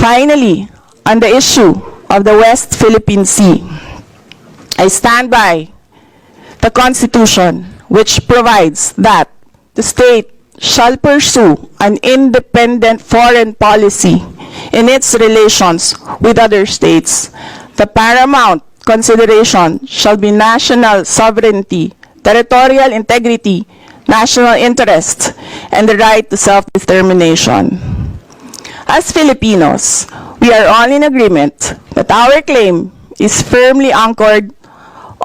Finally, on the issue of the West Philippine Sea, I stand by the Constitution, which provides that the state shall pursue an independent foreign policy in its relations with other states. The paramount consideration shall be national sovereignty, territorial integrity, national interest, and the right to self-determination. As Filipinos, we are all in agreement that our claim is firmly anchored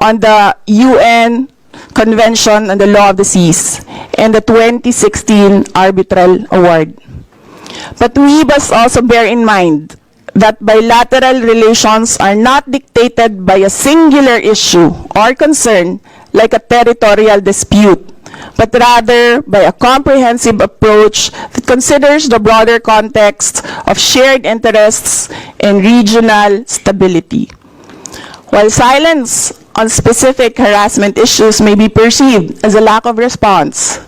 on the UN Convention on the Law of the Seas and the 2016 Arbitral Award. But we must also bear in mind that bilateral relations are not dictated by a singular issue or concern like a territorial dispute, but rather by a comprehensive approach that considers the broader context of shared interests and regional stability. While silence on specific harassment issues may be perceived as a lack of response,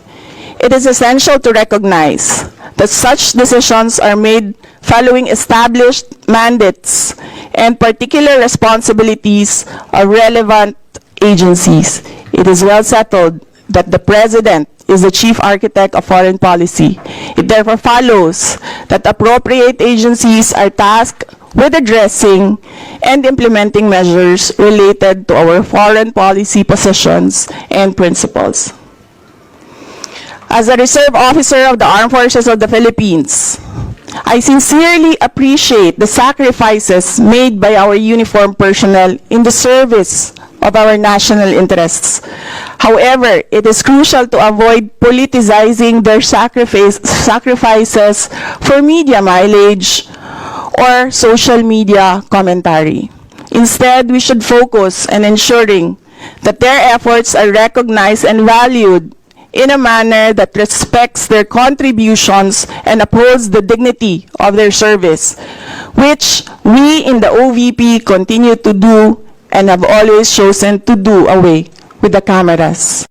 it is essential to recognize that such decisions are made following established mandates and particular responsibilities of relevant agencies. It is well settled that the President is the chief architect of foreign policy. It therefore follows that appropriate agencies are tasked with addressing and implementing measures related to our foreign policy positions and principles. As a reserve officer of the Armed Forces of the Philippines, I sincerely appreciate the sacrifices made by our uniformed personnel in the service of our national interests. However, it is crucial to avoid politicizing their sacrifices for media mileage or social media commentary. Instead, we should focus on ensuring that their efforts are recognized and valued in a manner that respects their contributions and upholds the dignity of their service, which we in the OVP continue to do and have always chosen to do away with the cameras.